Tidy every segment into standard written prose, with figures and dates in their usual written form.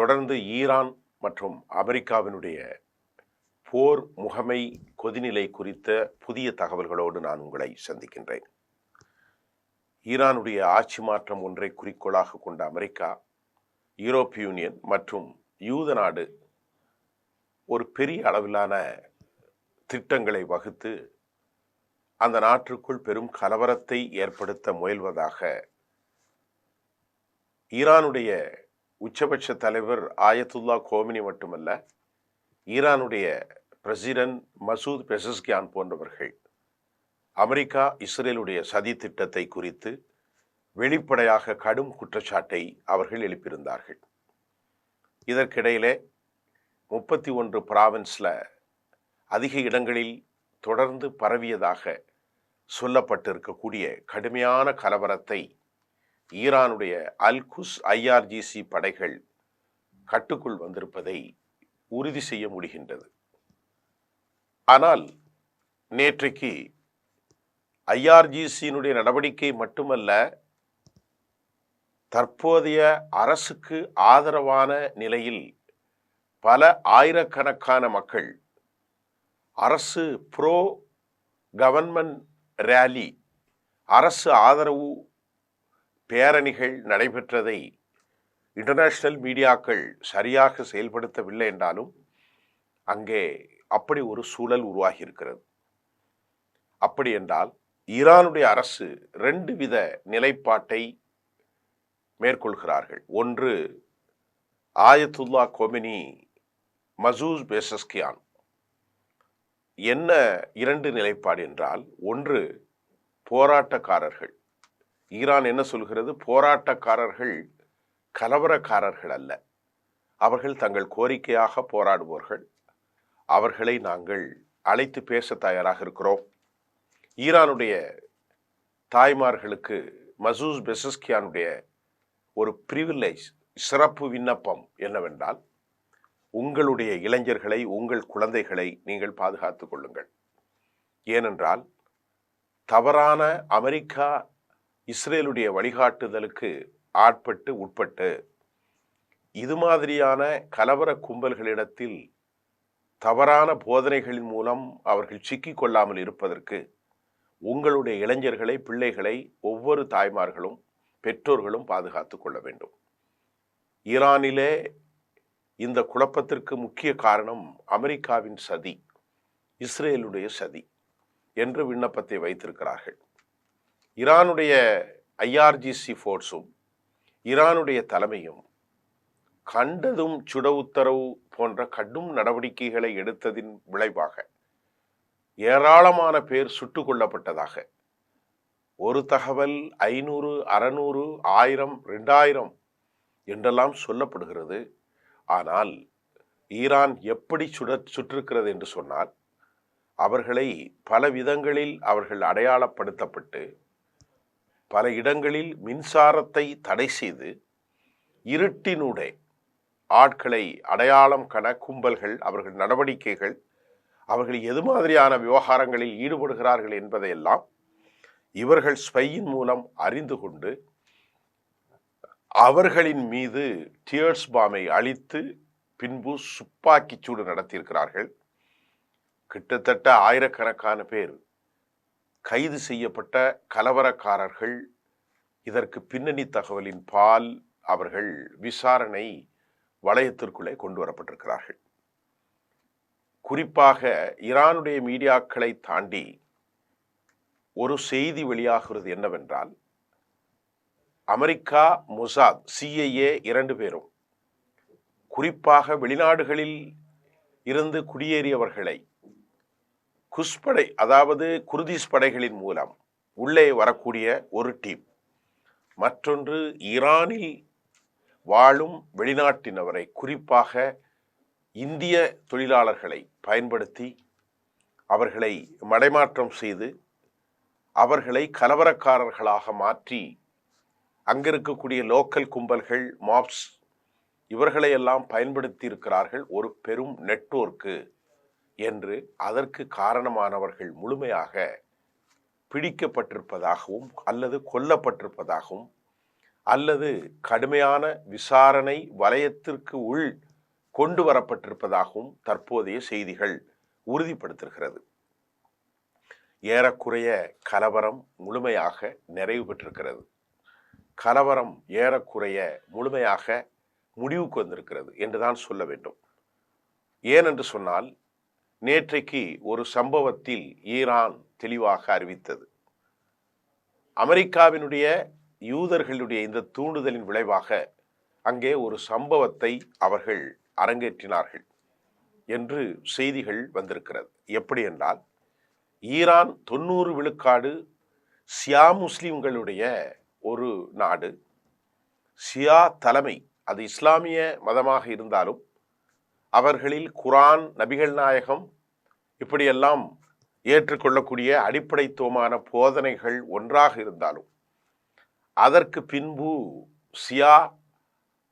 தொடர்ந்து ஈரான் மற்றும் அமெரிக்காவினுடைய போர் முகமை கொதிநிலை குறித்த புதிய தகவல்களோடு நான் உங்களை சந்திக்கின்றேன். ஈரானுடைய ஆட்சி மாற்றம் ஒன்றை குறிக்கோளாக கொண்ட அமெரிக்கா, யூரோப்பிய யூனியன் மற்றும் யூத நாடு ஒரு பெரிய அளவிலான திட்டங்களை வகுத்து அந்த நாட்டிற்குள் பெரும் கலவரத்தை ஏற்படுத்த முயல்வதாக ஈரானுடைய உச்சபட்ச தலைவர் ஆயத்துல்லா கோமினி மட்டுமல்ல, ஈரானுடைய பிரசிடென்ட் மசூத் பெசஸ்கியான் போன்றவர்கள் அமெரிக்கா இஸ்ரேலுடைய சதி திட்டத்தை குறித்து வெளிப்படையாக கடும் குற்றச்சாட்டை அவர்கள் எழுப்பியிருந்தார்கள். இதற்கிடையிலே 31 பிராவின்ஸில் அதிக இடங்களில் தொடர்ந்து பரவியதாக சொல்லப்பட்டிருக்கக்கூடிய கடுமையான கலவரத்தை ஈரானுடைய அல்-குஸ் IRGC படைகள் கட்டுக்குள் வந்திருப்பதை உறுதி செய்ய முடிகின்றது. ஆனால் நேற்றைக்கு IRGCயினுடைய நடவடிக்கை மட்டுமல்ல, தற்போதைய அரசுக்கு ஆதரவான நிலையில் பல ஆயிரக்கணக்கான மக்கள் அரசு ப்ரோ கவர்மெண்ட் ரேலி, அரசு ஆதரவு பேரணிகள் நடைபெற்றதை இன்டர்நேஷனல் மீடியாக்கள் சரியாக செயல்படுத்தவில்லை என்றாலும் அங்கே அப்படி ஒரு சூழல் உருவாகி இருக்கிறது. அப்படி என்றால் ஈரானுடைய அரசு 2 வித நிலைப்பாட்டை மேற்கொள்கிறார்கள். ஒன்று, ஆயத்துல்லா கோமினி, மசூத் பெசஸ்கியான். என்ன 2 நிலைப்பாடு என்றால், ஒன்று போராட்டக்காரர்கள். ஈரான் என்ன சொல்கிறது? போராட்டக்காரர்கள் கலவரக்காரர்கள் அல்ல, அவர்கள் தங்கள் கோரிக்கையாக போராடுவோர்கள், அவர்களை நாங்கள் அழைத்து பேச தயாராக இருக்கிறோம். ஈரானுடைய தாய்மார்களுக்கு மசூத் பெசஸ்கியானுடைய ஒரு பிரிவிலேஜ், சிறப்பு விண்ணப்பம் என்னவென்றால், உங்களுடைய இளைஞர்களை, உங்கள் குழந்தைகளை நீங்கள் பாதுகாத்துக் கொள்ளுங்கள். ஏனென்றால் தவறான அமெரிக்கா இஸ்ரேலுடைய வழிகாட்டுதலுக்கு உட்பட்டு இது மாதிரியான கலவர கும்பல்களிடத்தில் தவறான போதனைகளின் மூலம் அவர்கள் சிக்கிக் கொள்ளாமல் இருப்பதற்கு உங்களுடைய இளைஞர்களை, பிள்ளைகளை ஒவ்வொரு தாய்மார்களும் பெற்றோர்களும் பாதுகாத்துக் கொள்ள வேண்டும். ஈரானிலே இந்த குழப்பத்திற்கு முக்கிய காரணம் அமெரிக்காவின் சதி, இஸ்ரேலுடைய சதி என்று விண்ணப்பத்தை வைத்திருக்கிறார்கள். ஈரானுடைய IRGC ஃபோர்ஸும் ஈரானுடைய தலைமையும் கண்டதும் சுட உத்தரவு போன்ற கடும் நடவடிக்கைகளை எடுத்ததின் விளைவாக ஏராளமான பேர் சுட்டுக் கொல்லப்பட்டதாக ஒரு தகவல் 500, 600, 1000, 2000 என்றெல்லாம் சொல்லப்படுகிறது. ஆனால் ஈரான் எப்படி சுற்றிருக்கிறது என்று சொன்னால், அவர்களை பல விதங்களில் அவர்கள் அடையாளப்படுத்தப்பட்டு பல இடங்களில் மின்சாரத்தை தடை செய்து இருட்டினூடே ஆட்களை அடையாளம் கண கும்பல்கள், அவர்கள் நடவடிக்கைகள், அவர்கள் எது மாதிரியான விவகாரங்களில் ஈடுபடுகிறார்கள் என்பதையெல்லாம் இவர்கள் ஸ்பையின் மூலம் அறிந்து கொண்டு அவர்களின் மீது டியர்ஸ் பாமை அளித்து பின்பு துப்பாக்கிச் சூடு நடத்தியிருக்கிறார்கள். கிட்டத்தட்ட ஆயிரக்கணக்கான பேர் கைது செய்யப்பட்ட கலவரக்காரர்கள். இதற்கு பின்னணி தகவலின் பால் அவர்கள் விசாரணை வளையத்திற்குள்ளே கொண்டு வரப்பட்டிருக்கிறார்கள். குறிப்பாக ஈரானுடைய மீடியாக்களை தாண்டி ஒரு செய்தி வெளியாகிறது என்னவென்றால், அமெரிக்கா, மொசாத், CIA 2 பேரும் குறிப்பாக வெளிநாடுகளில் இருந்து குடியேறியவர்களை குஸ்படை, அதாவது குர்திஸ் படைகளின் மூலம் உள்ளே வரக்கூடிய ஒரு டீம், மற்றொன்று ஈரானில் வாழும் வெளிநாட்டினவரை, குறிப்பாக இந்திய தொழிலாளர்களை பயன்படுத்தி அவர்களை மடைமாற்றம் செய்து அவர்களை கலவரக்காரர்களாக மாற்றி அங்கிருக்கக்கூடிய லோக்கல் கும்பல்கள், மாப்ஸ், இவர்களையெல்லாம் பயன்படுத்தி இருக்கிறார்கள் ஒரு பெரும் நெட்வொர்க்கு என்று அதற்கு காரணமானவர்கள் முழுமையாக பிடிக்கப்பட்டிருப்பதாகவும் அல்லது கொல்லப்பட்டிருப்பதாகவும் அல்லது கடுமையான விசாரணை வலயத்திற்கு உள் கொண்டு வரப்பட்டிருப்பதாகவும் தற்போதைய செய்திகள் உறுதிப்படுத்துகிறது. ஏறக்குறைய கலவரம் முழுமையாக நிறைவு பெற்றிருக்கிறது. கலவரம் ஏறக்குறைய முழுமையாக முடிவுக்கு வந்திருக்கிறது என்றுதான் சொல்ல வேண்டும். ஏனென்று சொன்னால், நேற்றைக்கு ஒரு சம்பவத்தில் ஈரான் தெளிவாக அறிவித்தது. அமெரிக்காவினுடைய யூதர்களுடைய இந்த தூண்டுதலின் விளைவாக அங்கே ஒரு சம்பவத்தை அவர்கள் அரங்கேற்றினார்கள் என்று செய்திகள் வந்திருக்கிறது. எப்படி என்றால், ஈரான் 90 விழுக்காடு ஷியா முஸ்லிம்களுடைய ஒரு நாடு. ஷியா தலைமை அது இஸ்லாமிய மதமாக இருந்தாலும் அவர்களில் குரான், நபிகள் நாயகம் இப்படியெல்லாம் ஏற்றுக்கொள்ளக்கூடிய அடிப்படைத்துவமான போதனைகள் ஒன்றாக இருந்தாலும் அதற்கு பின்பு ஷியா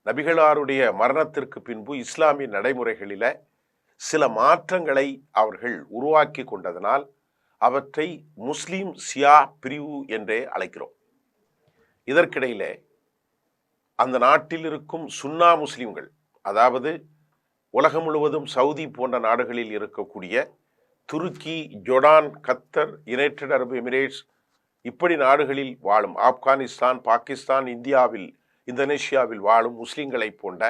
நபிகளாருடைய மரணத்திற்கு பின்பு இஸ்லாமிய நடைமுறைகளில சில மாற்றங்களை அவர்கள் உருவாக்கி கொண்டதனால் அவற்றை முஸ்லிம் ஷியா பிரிவு என்றே அழைக்கிறோம். இதற்கிடையிலே அந்த நாட்டில் இருக்கும் சுன்னா முஸ்லிம்கள், அதாவது உலகம் முழுவதும் சவுதி போன்ற நாடுகளில் இருக்கக்கூடிய துருக்கி, ஜொர்டான், கத்தர், யுனைடெட் அரபு எமிரேட்ஸ் இப்படி நாடுகளில் வாழும் ஆப்கானிஸ்தான், பாகிஸ்தான், இந்தியாவில், இந்தோனேஷியாவில் வாழும் முஸ்லிம்களை போன்ற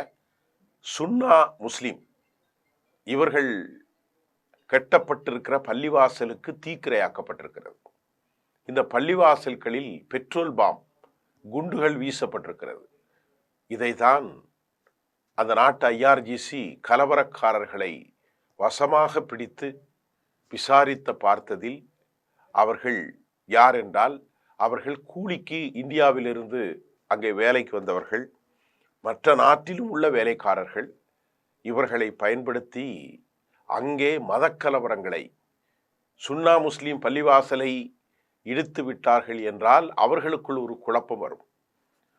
சுன்னா முஸ்லிம் இவர்கள் கட்டப்பட்டிருக்கிற பள்ளிவாசலுக்கு தீக்கிரையாக்கப்பட்டிருக்கிறது. இந்த பள்ளிவாசல்களில் பெட்ரோல் பாம் குண்டுகள் வீசப்பட்டிருக்கிறது. இதைதான் அந்த நாட்டு ஐஆர்ஜிசி கலவரக்காரர்களை வசமாக பிடித்து விசாரித்த பார்த்ததில் அவர்கள் யார் என்றால், அவர்கள் கூலிக்கு இந்தியாவிலிருந்து அங்கே வேலைக்கு வந்தவர்கள், மற்ற நாட்டிலும் உள்ள வேலைக்காரர்கள். இவர்களை பயன்படுத்தி அங்கே மதக்கலவரங்களை, சுன்னா முஸ்லீம் பள்ளிவாசலை இடித்து விட்டார்கள் என்றால் அவர்களுக்குள் ஒரு குழப்பம் வரும்,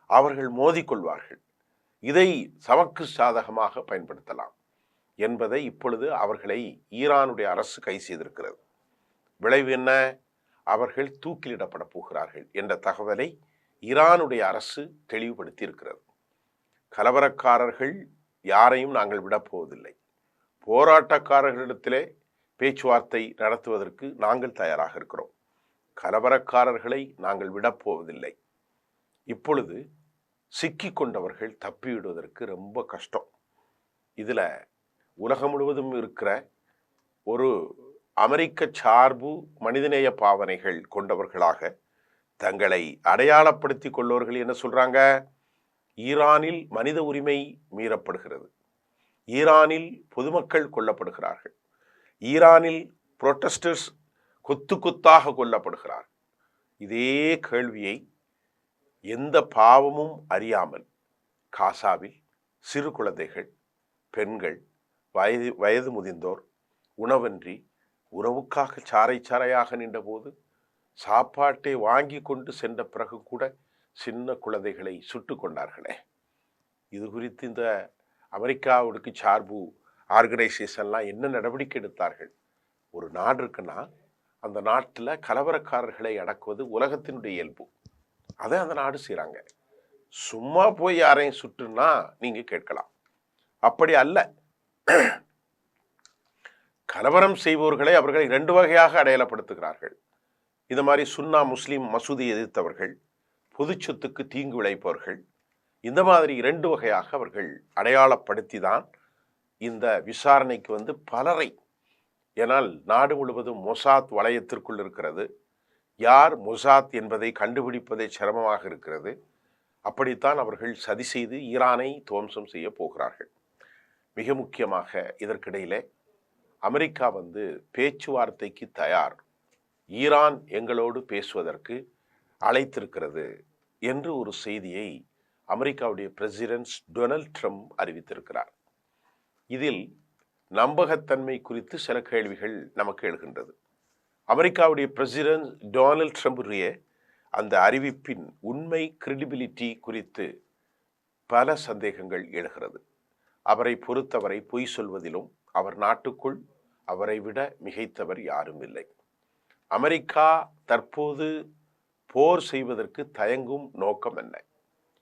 அவர்கள் மோதிக்கொள்வார்கள். இதை சமக்கு சாதகமாக பயன்படுத்தலாம் என்பதை இப்பொழுது அவர்களை ஈரானுடைய அரசு கை செய்திருக்கிறது. விளைவு என்ன? அவர்கள் தூக்கிலிடப்பட போகிறார்கள் என்ற தகவலை ஈரானுடைய அரசு தெளிவுபடுத்தி இருக்கிறது. கலவரக்காரர்கள் யாரையும் நாங்கள் விடப்போவதில்லை. போராட்டக்காரர்களிடத்திலே பேச்சுவார்த்தை நடத்துவதற்கு நாங்கள் தயாராக இருக்கிறோம். கலவரக்காரர்களை நாங்கள் விடப்போவதில்லை. இப்பொழுது சிக்கி கொண்டவர்கள் தப்பிவிடுவதற்கு ரொம்ப கஷ்டம். இதில் உலகம் முழுவதும் இருக்கிற ஒரு அமெரிக்க சார்பு மனிதநேய பாவனைகள் கொண்டவர்களாக தங்களை அடையாளப்படுத்தி கொள்வோர்கள் என்ன சொல்றாங்க? ஈரானில் மனித உரிமை மீறப்படுகிறது, ஈரானில் பொதுமக்கள் கொல்லப்படுகிறார்கள், ஈரானில் புரோட்டஸ்டர்ஸ் கொத்து கொத்தாக கொல்லப்படுகிறார். இதே கேள்வியை எந்த பாவமும் அறியாமல் காசாவில் சிறு குழந்தைகள், பெண்கள், வயது முதிர்ந்தோர் உணவன்றி உணவுக்காக சாறை சாறையாக நின்றபோது சாப்பாட்டை வாங்கி கொண்டு சென்ற பிறகு கூட சின்ன குழந்தைகளை சுட்டு கொண்டார்களே. இது குறித்து இந்த அமெரிக்காவுக்கு சார்பு ஆர்கனைசேஷன்லாம் என்ன நடவடிக்கை எடுத்தார்கள்? ஒரு நாடு இருக்குன்னா அந்த நாட்டில் கலவரக்காரர்களை அடக்குவது உலகத்தினுடைய இயல்பு. அதை அந்த நாடு செய்கிறாங்க. சும்மா போய் யாரையும் சுட்டுன்னா நீங்க கேட்கலாம். அப்படி அல்ல. கலவரம் செய்பவர்களை அவர்கள் 2 வகையாக அடையாளப்படுத்துகிறார்கள். இது மாதிரி சுன்னா முஸ்லிம் மசூதி எதிர்த்தவர்கள், பொது சொத்துக்கு தீங்கு விளைப்பவர்கள், இந்த மாதிரி 2 வகையாக அவர்கள் அடையாளப்படுத்தி தான் இந்த விசாரணைக்கு வந்து பலரை, ஏனால் நாடு முழுவதும் மொசாத் வளையத்திற்குள் இருக்கிறது. யார் மொசாத் என்பதை கண்டுபிடிப்பதே சிரமமாக இருக்கிறது. அப்படித்தான் அவர்கள் சதி செய்து ஈரானை துவம்சம் செய்ய போகிறார்கள். மிக முக்கியமாக இதற்கிடையிலே அமெரிக்கா வந்து பேச்சுவார்த்தைக்கு தயார், ஈரான் எங்களோடு பேசுவதற்கு அழைத்திருக்கிறது என்று ஒரு செய்தியை அமெரிக்காவுடைய பிரசிடென்ட் டொனால்ட் ட்ரம்ப் அறிவித்திருக்கிறார். இதில் நம்பகத்தன்மை குறித்து சில கேள்விகள் நமக்கு எழுகின்றது. அமெரிக்காவுடைய பிரசிடென்ட் டொனால்ட் ட்ரம்புடைய அந்த அறிவிப்பின் உண்மை கிரெடிபிலிட்டி குறித்து பல சந்தேகங்கள் எழுகிறது. அவரை பொறுத்தவரை பொய் சொல்வதிலும் அவர் நாட்டுக்குள் அவரை விட மிகைத்தவர் யாரும் இல்லை. அமெரிக்கா தற்போது போர் செய்வதற்கு தயங்கும் நோக்கம் என்ன?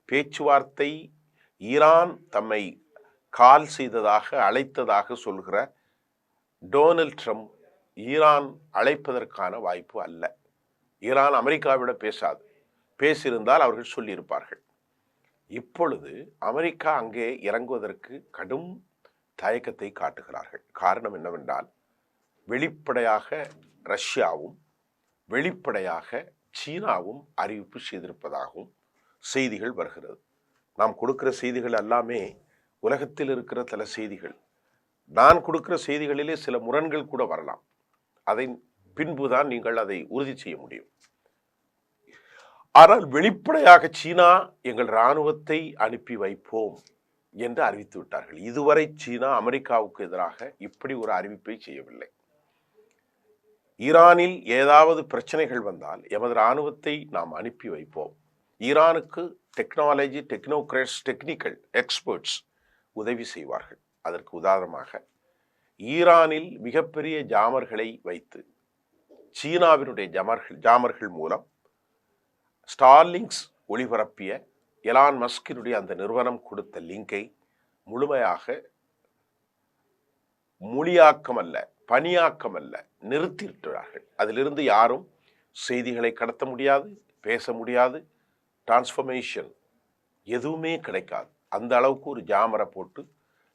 பேச்சுவார்த்தை ஈரான் தம்மை கால் செய்ததாக அழைத்ததாக சொல்கிற டொனால்ட் ட்ரம்ப் ஈரான் அழைப்பதற்கான வாய்ப்பு அல்ல. ஈரான் அமெரிக்காவிடம் பேசாது. பேசியிருந்தால் அவர்கள் சொல்லியிருப்பார்கள். இப்பொழுது அமெரிக்கா அங்கே இறங்குவதற்கு கடும் தயக்கத்தை காட்டுகிறார்கள். காரணம் என்னவென்றால், வெளிப்படையாக ரஷ்யாவும் வெளிப்படையாக சீனாவும் அறிவிப்பு செய்திருப்பதாகவும் செய்திகள் வருகிறது. நாம் கொடுக்கிற செய்திகள் எல்லாமே உலகத்தில் இருக்கிற சில செய்திகள். நான் கொடுக்கிற செய்திகளிலே சில முரண்கள் கூட வரலாம். அதை பின்புதான் நீங்கள் அதை உறுதி செய்ய முடியும். ஆனால் வெளிப்படையாக சீனா எங்கள் இராணுவத்தை அனுப்பி வைப்போம் என்று அறிவித்து விட்டார்கள். இதுவரை சீனா அமெரிக்காவுக்கு எதிராக இப்படி ஒரு அறிவிப்பை செய்யவில்லை. ஈரானில் ஏதாவது பிரச்சனைகள் வந்தால் எமது இராணுவத்தை நாம் அனுப்பி வைப்போம். ஈரானுக்கு டெக்னாலஜி, டெக்னோக்ராட்ஸ், டெக்னிக்கல் எக்ஸ்பர்ட்ஸ் உதவி செய்வார்கள். அதற்கு உதாரணமாக ஈரானில் மிகப்பெரிய ஜாமர்களை வைத்து சீனாவினுடைய ஜாமர்கள் மூலம் ஸ்டார்லிங்ஸ் ஒளிபரப்பிய எலான் மஸ்கினுடைய அந்த நிறுவனம் கொடுத்த லிங்கை முழுமையாக மொழியாக்கம் அல்ல, பணியாக்கம் அல்ல, நிறுத்திவிட்டார்கள். அதிலிருந்து யாரும் செய்திகளை கடத்த முடியாது, பேச முடியாது, டிரான்ஸ்ஃபர்மேஷன் எதுவுமே கிடைக்காது. அந்த அளவுக்கு ஒரு ஜாமரை போட்டு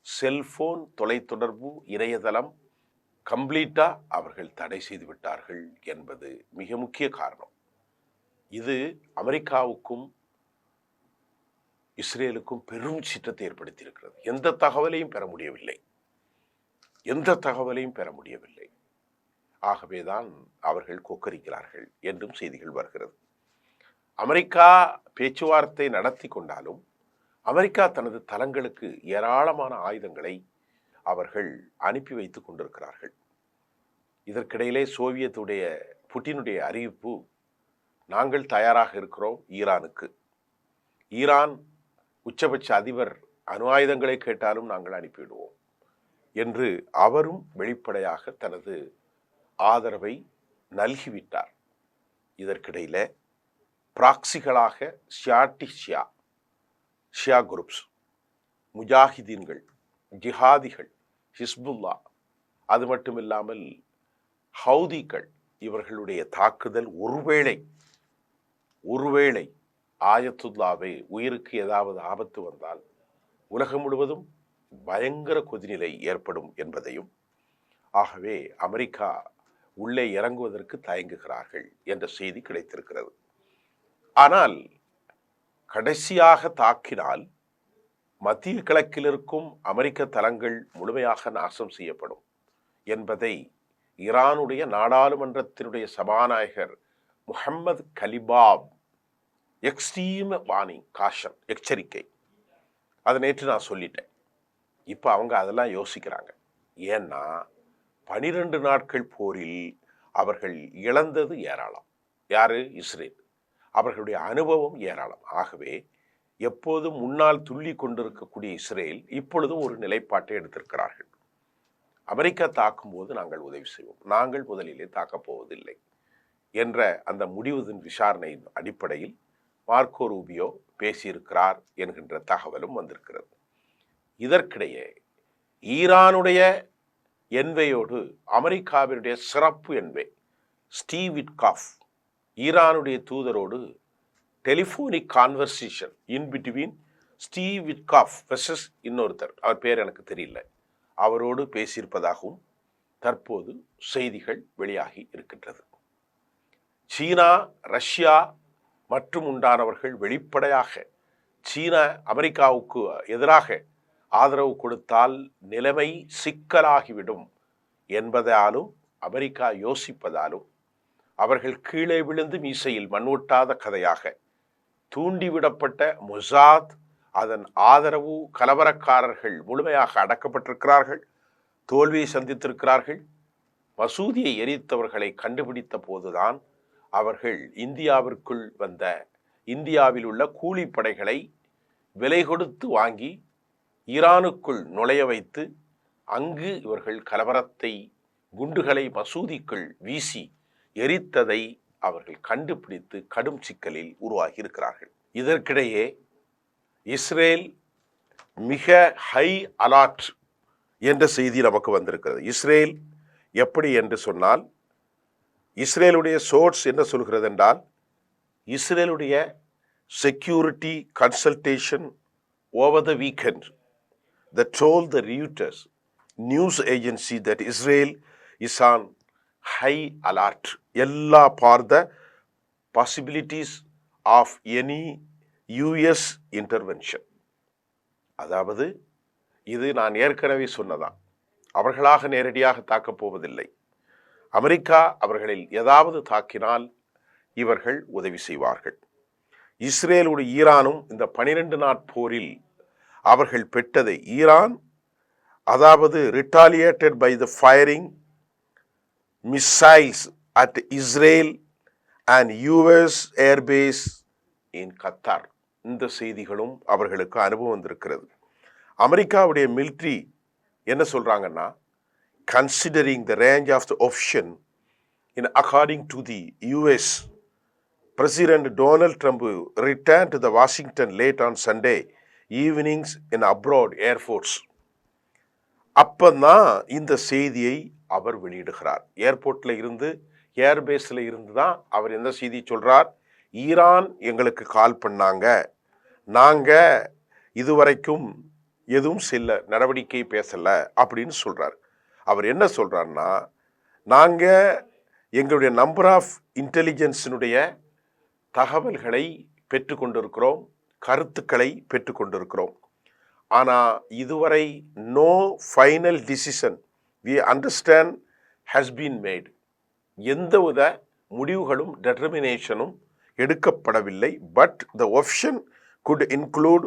செல்போன், தொலைத்தொடர்பு, இணையதளம் கம்ப்ளீட்டா அவர்கள் தடை செய்து விட்டார்கள் என்பது மிக முக்கிய காரணம். இது அமெரிக்காவுக்கும் இஸ்ரேலுக்கும் பெரும் சீற்றத்தை ஏற்படுத்தியிருக்கிறது. எந்த தகவலையும் பெற முடியவில்லை. ஆகவேதான் அவர்கள் கொக்கரிக்கிறார்கள் என்றும் செய்திகள் வருகிறது. அமெரிக்கா பேச்சுவார்த்தை நடத்தி கொண்டாலும் அமெரிக்கா தனது தளங்களுக்கு ஏராளமான ஆயுதங்களை அவர்கள் அனுப்பி வைத்துக் கொண்டிருக்கிறார்கள். இதற்கிடையிலே சோவியத்துடைய புட்டினுடைய அறிவிப்பு, நாங்கள் தயாராக இருக்கிறோம் ஈரானுக்கு. ஈரான் உச்சபட்ச அதிபர் அணு ஆயுதங்களை கேட்டாலும் நாங்கள் அனுப்பிவிடுவோம் என்று அவரும் வெளிப்படையாக தனது ஆதரவை நல்கிவிட்டார். இதற்கிடையில பிராக்சிகளாக ஷியா குரூப்ஸ், முஜாஹிதீன்கள், ஜிஹாதிகள், ஹிஸ்புல்லா, அது மட்டுமில்லாமல் ஹவுதிகள், இவர்களுடைய தாக்குதல் ஒருவேளை ஆயத்துல்லாவை உயிருக்கு ஏதாவது ஆபத்து வந்தால் உலகம் முழுவதும் பயங்கர கொதிநிலை ஏற்படும் என்பதையும், ஆகவே அமெரிக்கா உள்ளே இறங்குவதற்கு தயங்குகிறார்கள் என்ற செய்தி கிடைத்திருக்கிறது. ஆனால் கடைசியாக தாக்கினால் மத்திய கிழக்கில் இருக்கும் அமெரிக்க தளங்கள் முழுமையாக நாசம் செய்யப்படும் என்பதை ஈரானுடைய நாடாளுமன்றத்தினுடைய சபாநாயகர் முஹம்மது கலிபாப் எக்ஸ்ட்ரீம் வார்னிங், காஷன், எச்சரிக்கை, அதை நேற்று நான் சொல்லிட்டேன். இப்போ அவங்க அதெல்லாம் யோசிக்கிறாங்க. ஏன்னா 12 நாட்கள் போரில் அவர்கள் இழந்தது ஏராளம். யாரு? இஸ்ரேல். அவர்களுடைய அனுபவம் ஏராளம். ஆகவே எப்போதும் முன்னால் துள்ளி கொண்டிருக்கக்கூடிய இஸ்ரேல் இப்பொழுதும் ஒரு நிலைப்பாட்டை எடுத்திருக்கிறார்கள். அமெரிக்கா தாக்கும் போது நாங்கள் உதவி செய்வோம், நாங்கள் முதலிலே தாக்கப் போவதில்லை என்ற அந்த முடிவுதின் விசாரணையின் அடிப்படையில் மார்க்கோ ரூபியோ பேசியிருக்கிறார் என்கின்ற தகவலும் வந்திருக்கிறது. இதற்கிடையே ஈரானுடைய என்வையோடு அமெரிக்காவினுடைய சிறப்பு என்வை ஸ்டீவ் விட்காஃப் ஈரானுடைய தூதரோடு telephonic conversation in between Steve Witkoff versus இன்னொருத்தர், அவர் பேர் எனக்கு தெரியல, அவரோடு பேசியிருப்பதாகவும் தற்போது செய்திகள் வெளியாகி இருக்கின்றது. சீனா, ரஷ்யா மற்றும் உண்டானவர்கள் வெளிப்படையாக சீனா அமெரிக்காவுக்கு எதிராக ஆதரவு கொடுத்தால் நிலைமை சிக்கலாகிவிடும் என்பதாலும் அமெரிக்கா யோசிப்பதாலும் அவர்கள் கீழே விழுந்து மீசையில் மண்ணொட்டாத கதையாக தூண்டிவிடப்பட்ட மொசாத், அதன் ஆதரவு கலவரக்காரர்கள் முழுமையாக அடக்கப்பட்டிருக்கிறார்கள், தோல்வியை சந்தித்திருக்கிறார்கள். மசூதியை எரித்தவர்களை கண்டுபிடித்த போதுதான் அவர்கள் இந்தியாவிற்குள் வந்த இந்தியாவில் உள்ள கூலிப்படைகளை விலை கொடுத்து வாங்கி ஈரானுக்குள் நுழைய வைத்து அங்கு இவர்கள் கலவரத்தை, குண்டுகளை மசூதிக்குள் வீசி எரித்ததை அவர்கள் கண்டுபிடித்து கடும் சிக்கலில் உருவாகி இருக்கிறார்கள். இதற்கிடையே இஸ்ரேல் மிக ஹை அலர்ட் என்ற செய்தி நமக்கு வந்திருக்கிறது. இஸ்ரேல் எப்படி என்று சொன்னால், இஸ்ரேலுடைய சோர்ஸ் என்ன சொல்கிறது என்றால், இஸ்ரேலுடைய security consultation over the weekend that told the Reuters news agency that Israel is on high alert. எல்லா for the possibilities of any US intervention. அதாவது இது நான் ஏற்கனவே சொன்னதான், அவர்களாக நேரடியாக தாக்கப் போவதில்லை. அமெரிக்கா அவர்களில் ஏதாவது தாக்கினால் இவர்கள் உதவி செய்வார்கள். இஸ்ரேலுடைய ஈரானும் இந்த 12 நாட் போரில் அவர்கள் பெற்றதை, ஈரான் அதாவது retaliated by the firing missiles at Israel and US airbase in Qatar. இந்த செய்திகளும் அவர்களுக்கு அனுபவம் வந்திருக்கிறது. அமெரிக்காவுடைய மிலிட்ரி என்ன சொல்றாங்கன்னா, considering the range of the option in according to the US President Donald Trump returned to the Washington late on Sunday evenings in abroad Air Force. அப்பதான் இந்த செய்தியை அவர் வெளியிடுகிறார். ஏர்போர்ட்ல இருந்து, ஏர்பேஸ்ல இருந்து தான் அவர் எந்த செய்தி சொல்றார், ஈரான் எங்களுக்கு கால் பண்ணாங்க, நாங்க இதுவரைக்கும் எதுவும் செல்ல நடவடிக்கை பேசல அப்படின்னு சொல்றார். அவர் என்ன சொல்றாருன்னா, நாங்க எங்களுடைய நம்பர் ஆஃப் இன்டெலிஜென்ஸினுடைய தகவல்களை பெற்றுக்கொண்டிருக்கிறோம், கருத்துக்களை பெற்றுக்கொண்டிருக்கிறோம். ஆனால் இதுவரை no final decision we understand has been made. எந்தவித முடிவுகளும் டெட்டர்மினேஷனும் எடுக்கப்படவில்லை. But the option could include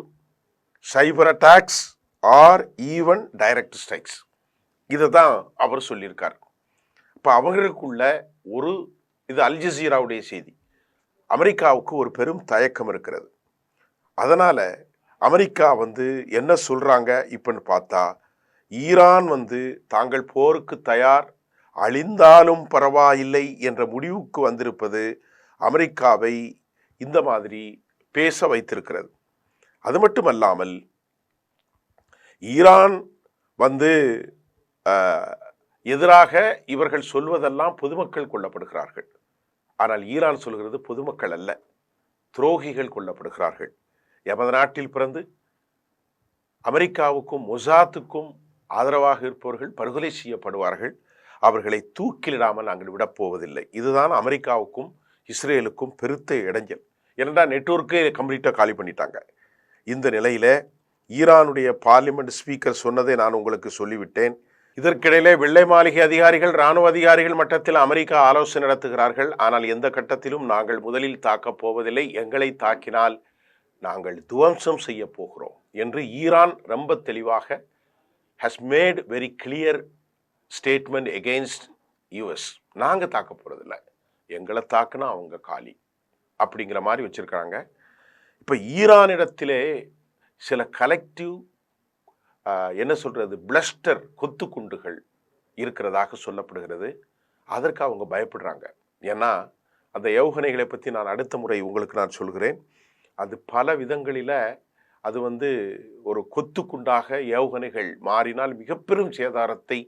cyber attacks or even direct strikes. இதை தான் அவர் சொல்லியிருக்கார். இப்போ அவங்களுக்குள்ள ஒரு, இது அல் ஜசீராவுடைய செய்தி, அமெரிக்காவுக்கு ஒரு பெரும் தயக்கம் இருக்கிறது. அதனால அமெரிக்கா என்ன சொல்றாங்க இப்பன்னு பார்த்தா, ஈரான் தாங்கள் போருக்கு தயார், அழிந்தாலும் பரவாயில்லை என்ற முடிவுக்கு வந்திருப்பது அமெரிக்காவை இந்த மாதிரி பேச வைத்திருக்கிறது. அது மட்டுமல்லாமல் ஈரான் எதிராக இவர்கள் சொல்வதெல்லாம் பொதுமக்கள் கொல்லப்படுகிறார்கள். ஆனால் ஈரான் சொல்கிறது பொதுமக்கள் அல்ல, துரோகிகள் கொல்லப்படுகிறார்கள். எமது நாட்டில் பிறந்து அமெரிக்காவுக்கும் மொசாத்துக்கும் ஆதரவாக இருப்பவர்கள் படுகொலை செய்யப்படுவார்கள். அவர்களை தூக்கிலிடாமல் நாங்கள் விடப்போவதில்லை. இதுதான் அமெரிக்காவுக்கும் இஸ்ரேலுக்கும் பெருத்த இடைஞ்சல். ஏனென்றால் நெட்வொர்க்கே கம்ப்ளீட்டாக காலி பண்ணிட்டாங்க. இந்த நிலையில ஈரானுடைய பார்லிமெண்ட் ஸ்பீக்கர் சொன்னதை நான் உங்களுக்கு சொல்லிவிட்டேன். இதற்கிடையிலே வெள்ளை மாளிகை அதிகாரிகள், இராணுவ அதிகாரிகள் மட்டத்தில் அமெரிக்கா ஆலோசனை நடத்துகிறார்கள். ஆனால் எந்த கட்டத்திலும் நாங்கள் முதலில் தாக்கப் போவதில்லை, எங்களை தாக்கினால் நாங்கள் துவம்சம் செய்ய போகிறோம் என்று ஈரான் ரொம்ப தெளிவாக has made very clear statement against US. நாங்கள் தாக்க போறதில்லை, எங்களை தாக்குனா அவங்க காலி அப்படிங்கிற மாதிரி வச்சிருக்காங்க. இப்போ ஈரானிடத்திலே சில கலெக்டிவ் என்ன சொல்றது, பிளஸ்டர் கொத்து குண்டுகள் இருக்கிறதாக சொல்லப்படுகிறது. அதற்கு அவங்க பயப்படுறாங்க. ஏன்னா அந்த ஏவுகணைகளை பற்றி நான் அடுத்த முறை உங்களுக்கு நான் சொல்கிறேன். அது பல விதங்களில் அது ஒரு கொத்து குண்டாக ஏவுகணைகள் மாறினால் மிக பெரும் சேதாரத்தை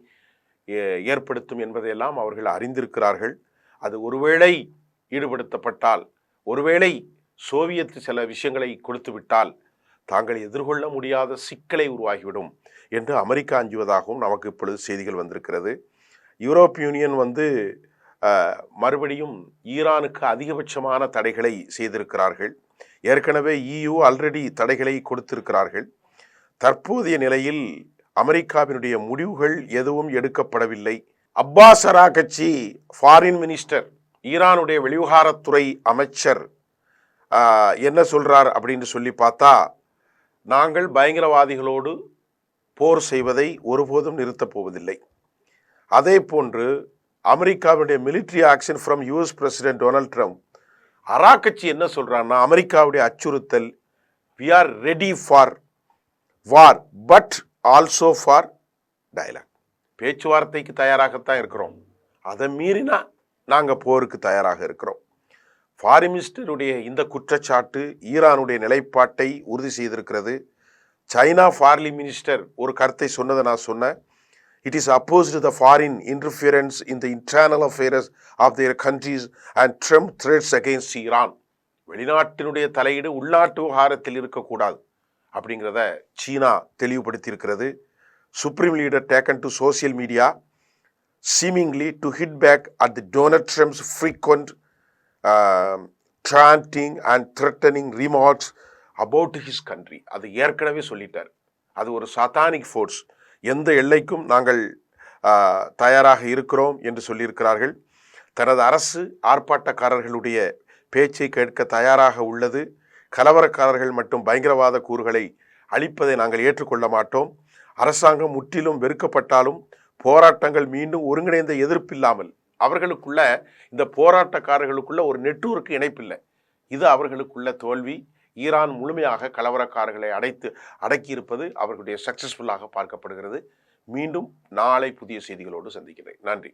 ஏற்படுத்தும் என்பதையெல்லாம் அவர்கள் அறிந்திருக்கிறார்கள். அது ஒருவேளை ஈடுபடுத்தப்பட்டால், ஒருவேளை சோவியத் சில விஷயங்களை கொடுத்து விட்டால் தாங்கள் எதிர்கொள்ள முடியாத சிக்கலை உருவாகிவிடும் என்று அமெரிக்கா அஞ்சுவதாகவும் நமக்கு இப்பொழுது செய்திகள் வந்திருக்கிறது. யூரோப் யூனியன் மறுபடியும் ஈரானுக்கு அதிகபட்சமான தடைகளை செய்திருக்கிறார்கள். ஏற்கனவே EU ஆல்ரெடி தடைகளை கொடுத்திருக்கிறார்கள். தற்போதைய நிலையில் அமெரிக்காவினுடைய முடிவுகள் எதுவும் எடுக்கப்படவில்லை. அப்பாஸ் அராகச்சி ஃபாரின் மினிஸ்டர், ஈரானுடைய வெளிவிவகாரத்துறை அமைச்சர் என்ன சொல்றார் அப்படின்னு சொல்லி பார்த்தா, நாங்கள் பயங்கரவாதிகளோடு போர் செய்வதை ஒருபோதும் நிறுத்தப் போவதில்லை. அதே போன்று அமெரிக்காவுடைய military action from US president Donald Trump, Araghchi என்ன சொல்றான்னா, அமெரிக்காவுடைய அச்சுறுத்தல், we are ready for war but also for dialogue. பேச்சுவார்த்தைக்கு தயாராகத்தான் இருக்கிறோம், அதை மீறினா நாங்கள் போருக்கு தயாராக இருக்கிறோம். ஃபாரின் மினிஸ்டருடைய இந்த குற்றச்சாட்டு ஈரானுடைய நிலைப்பாட்டை உறுதி செய்திருக்கிறது. சைனா ஃபாரின் மினிஸ்டர் ஒரு கருத்தை சொன்னதை நான் சொன்னேன். It is opposed to the foreign interference in the internal affairs of their countries and Trump threats against Iran. வெளிநாட்டினுடைய தலையீடு உள்நாட்டு விவகாரத்தில் இருக்கக்கூடாது அப்படிங்கிறத சீனா தெளிவுபடுத்தியிருக்கிறது. Supreme leader taken to social media seemingly to hit back at the Donald Trump's frequent taunting and threatening remarks about his country. அது ஏற்கனவே சொல்லிட்டார். அது ஒரு சாத்தானிக் ஃபோர்ஸ். எந்த எல்லைக்கும் நாங்கள் தயாராக இருக்கிறோம் என்று சொல்லியிருக்கிறார்கள். தனது அரசு ஆர்ப்பாட்டக்காரர்களுடைய பேச்சை கேட்க தயாராக உள்ளது. கலவரக்காரர்கள் மற்றும் பயங்கரவாத கூறுகளை அளிப்பதை நாங்கள் ஏற்றுக்கொள்ள மாட்டோம். அரசாங்கம் முற்றிலும் வெறுக்கப்பட்டாலும் போராட்டங்கள் மீண்டும் ஒருங்கிணைந்த எதிர்ப்பில்லாமல் அவர்களுக்குள்ள இந்த போராட்டக்காரர்களுக்குள்ள ஒரு நெட்வொர்க் இணைப்பில்லை. இது அவர்களுக்குள்ள தோல்வி. ஈரான் முழுமையாக கலவரக்காரர்களை அடக்கியிருப்பது அவர்களுடைய சக்சஸ்ஃபுல்லாக பார்க்கப்படுகிறது. மீண்டும் நாளை புதிய செய்திகளோடு சந்திக்கிறேன். நன்றி.